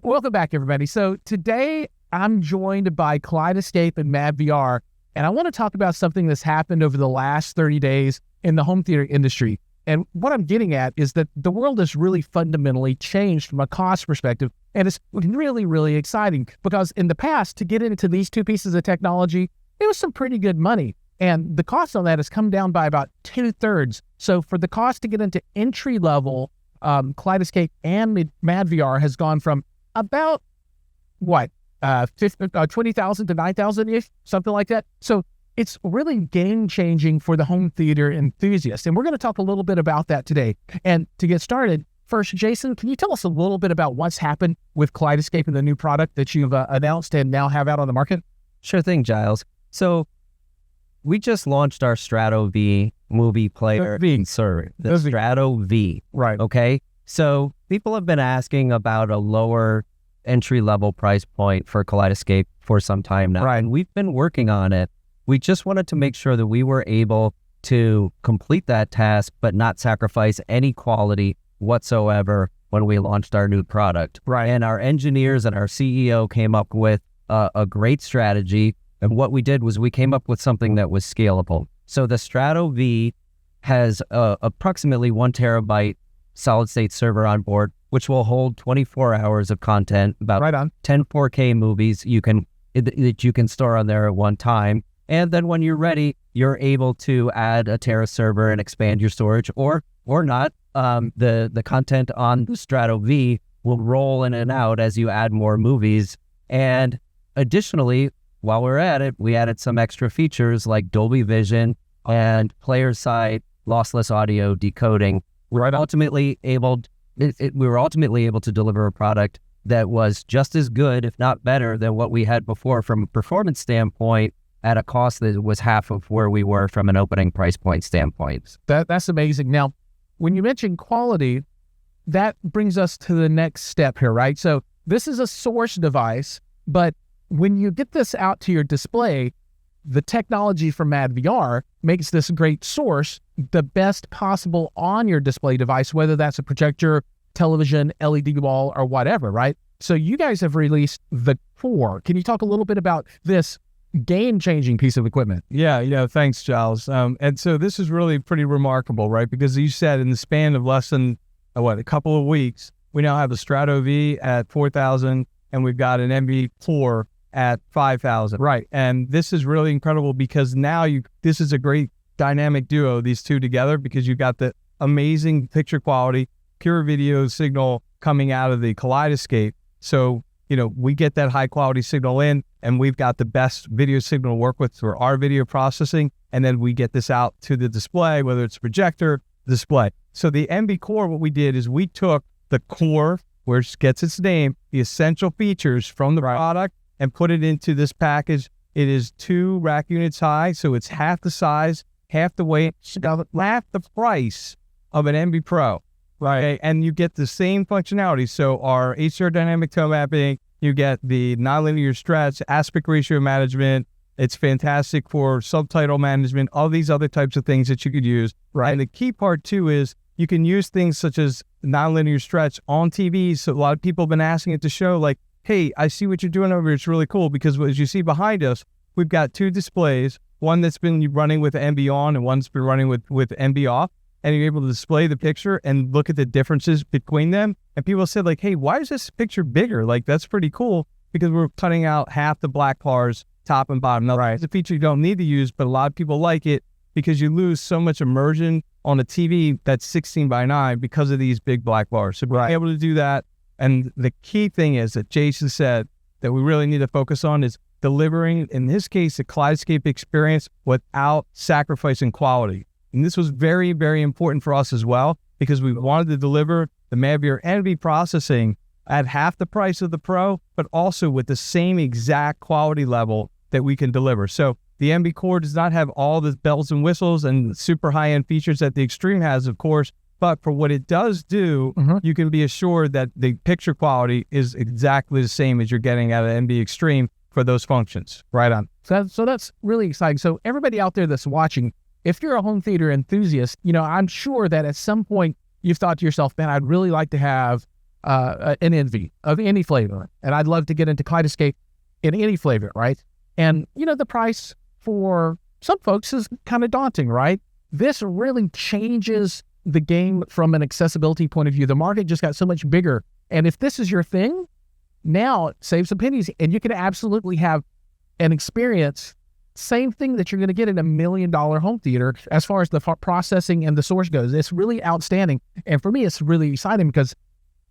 Welcome back, everybody. So today I'm joined by Kaleidescape and MadVR, and I want to talk about something that's happened over the last 30 days in the home theater industry. And what I'm getting at is that the world has really fundamentally changed from a cost perspective, and it's really, really exciting because in the past, to get into these two pieces of technology, it was some pretty good money. And the cost on that has come down by about 2/3. So for the cost to get into entry level, Kaleidescape and MadVR has gone from about what 20,000 to 9,000 ish, something like that. So it's really game changing for the home theater enthusiast, and we're going to talk a little bit about that today. And to get started, first, Jason, can you tell us a little bit about what's happened with Kaleidescape and the new product that you've announced and now have out on the market? Sure thing, Jiles. So we just launched our Strato V movie player server, the Strato V. Right. Okay. So people have been asking about a lower entry-level price point for Kaleidescape for some time now. Right. And we've been working on it. We just wanted to make sure that we were able to complete that task, but not sacrifice any quality whatsoever when we launched our new product. Right. And our engineers and our CEO came up with a great strategy. And what we did was we came up with something that was scalable. So the Strato V has approximately 1 terabyte solid state server on board, which will hold 24 hours of content, about 10 4K movies that you can store on there at one time. And then when you're ready, you're able to add a Tera server and expand your storage or not. The content on the Strato V will roll in and out as you add more movies. And additionally, while we're at it, we added some extra features like Dolby Vision and player side lossless audio decoding. We were ultimately able to deliver a product that was just as good, if not better, than what we had before from a performance standpoint at a cost that was half of where we were from an opening price point standpoint. That's amazing. Now, when you mention quality, that brings us to the next step here, right? So this is a source device, but when you get this out to your display, the technology from MadVR makes this great source the best possible on your display device, whether that's a projector, television, LED wall, or whatever, right? So you guys have released the Core. Can you talk a little bit about this game-changing piece of equipment? Yeah, thanks, Jiles. And so this is really pretty remarkable, right? Because you said in the span of less than, a couple of weeks, we now have a Strato V at 4,000, and we've got an MV Core at 5,000. Right. And this is really incredible because now this is a great dynamic duo, these two together, because you've got the amazing picture quality, pure video signal coming out of the Kaleidescape. So, we get that high quality signal in, and we've got the best video signal to work with for our video processing. And then we get this out to the display, whether it's projector, display. So the MV Core, what we did is we took the Core, where it gets its name, the essential features from the product, and put it into this package. It is 2 rack units high, so it's half the size, half the weight, half the price of an MV Pro. Right. Okay? And you get the same functionality. So our HDR dynamic tone mapping, you get the nonlinear stretch, aspect ratio management. It's fantastic for subtitle management, all these other types of things that you could use. Right. And the key part too is you can use things such as nonlinear stretch on TVs. So a lot of people have been asking it to show like, hey, I see what you're doing over here. It's really cool because as you see behind us, we've got 2 displays, one that's been running with MV on and one's been running with MV off. And you're able to display the picture and look at the differences between them. And people said like, hey, why is this picture bigger? Like, that's pretty cool because we're cutting out half the black bars, top and bottom. Now, it's a feature you don't need to use, but a lot of people like it because you lose so much immersion on a TV that's 16:9 because of these big black bars. So we're able to do that. And the key thing is that Jason said that we really need to focus on is delivering, in this case, the Kaleidescape experience without sacrificing quality. And this was very, very important for us as well, because we wanted to deliver the MadVR NV processing at half the price of the Pro, but also with the same exact quality level that we can deliver. So the MV Core does not have all the bells and whistles and super high-end features that the Extreme has, of course, but for what it does do, you can be assured that the picture quality is exactly the same as you're getting out of MV Extreme for those functions. Right on. So that's really exciting. So everybody out there that's watching, if you're a home theater enthusiast, I'm sure that at some point you've thought to yourself, man, I'd really like to have an envy of any flavor. And I'd love to get into Kaleidescape in any flavor, right? And, the price for some folks is kind of daunting, right? This really changes the game from an accessibility point of view. The market just got so much bigger. And if this is your thing, now save some pennies and you can absolutely have an experience, same thing that you're going to get in $1 million home theater as far as the processing and the source goes. It's really outstanding. And for me, it's really exciting because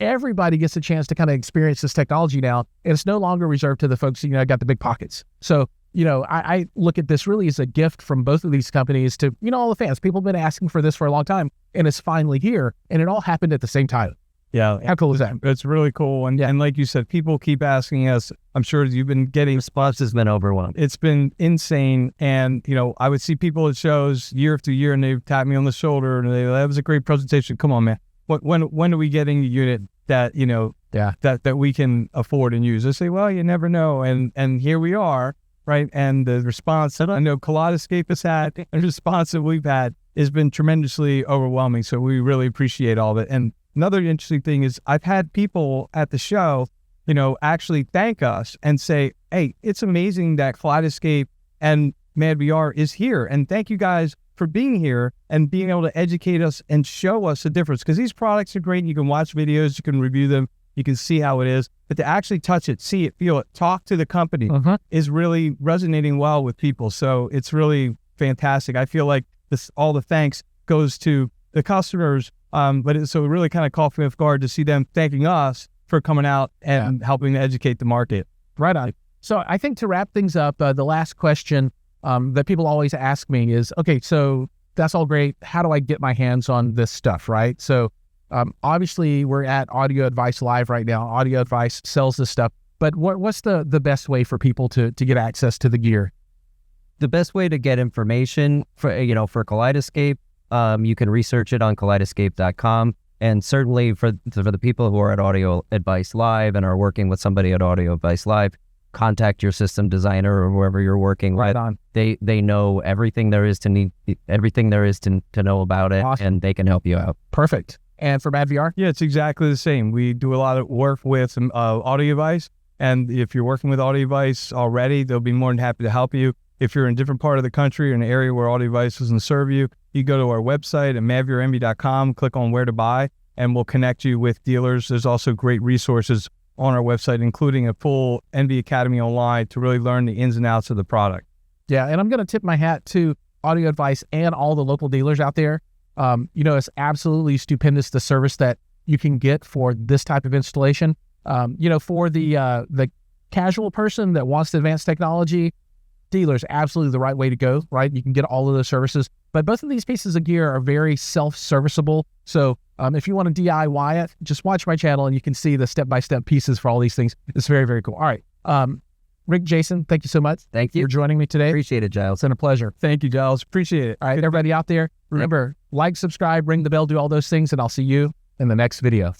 everybody gets a chance to kind of experience this technology now. And it's no longer reserved to the folks who, got the big pockets. So, I look at this really as a gift from both of these companies to, all the fans. People have been asking for this for a long time and it's finally here. And it all happened at the same time. Yeah. How cool is that? It's really cool. And like you said, people keep asking us. I'm sure you've been getting Response has been overwhelming. It's been insane. And, I would see people at shows year after year and they tap me on the shoulder and that was a great presentation. Come on, man. When are we getting a unit that, that we can afford and use? I say, well, you never know. And here we are, right? And the response that I know Kaleidescape has had and the response that we've had has been tremendously overwhelming. So we really appreciate all of it. And another interesting thing is I've had people at the show, actually thank us and say, hey, it's amazing that Kaleidescape and MadVR is here. And thank you guys for being here and being able to educate us and show us the difference. Because these products are great. You can watch videos, you can review them, you can see how it is. But to actually touch it, see it, feel it, talk to the company is really resonating well with people. So it's really fantastic. I feel like all the thanks goes to the customers. So it really kind of caught me off guard to see them thanking us for coming out and helping to educate the market. Right on. So I think to wrap things up, the last question that people always ask me is, okay, so that's all great. How do I get my hands on this stuff, right? So obviously we're at Audio Advice Live right now. Audio Advice sells this stuff, but what's the best way for people to get access to the gear? The best way to get information for Kaleidescape, you can research it on kaleidescape.com. And certainly for the people who are at Audio Advice Live and are working with somebody at Audio Advice Live, contact your system designer or whoever you're working with. On. They know everything there is to know about it, Awesome. and they can help you out. Perfect. And for MadVR? Yeah, it's exactly the same. We do a lot of work with Audio Advice. And if you're working with Audio Advice already, they'll be more than happy to help you. If you're in a different part of the country or an area where Audio Advice doesn't serve you, you go to our website at madvrmb.com, click on where to buy, and we'll connect you with dealers. There's also great resources on our website, including a full NV Academy online to really learn the ins and outs of the product. Yeah, and I'm going to tip my hat to Audio Advice and all the local dealers out there. It's absolutely stupendous the service that you can get for this type of installation. For the casual person that wants the advanced technology, dealers absolutely the right way to go, right? You can get all of those services, but both of these pieces of gear are very self-serviceable. So if you want to DIY it, just watch my channel and you can see the step-by-step pieces for all these things. It's very, very cool. All right. Ric, Jason, thank you so much. Thank you for joining me today. Appreciate it, Jiles. It's been a pleasure. Thank you, Jiles. Appreciate it. All right, everybody out there, remember, like, subscribe, ring the bell, do all those things, and I'll see you in the next video.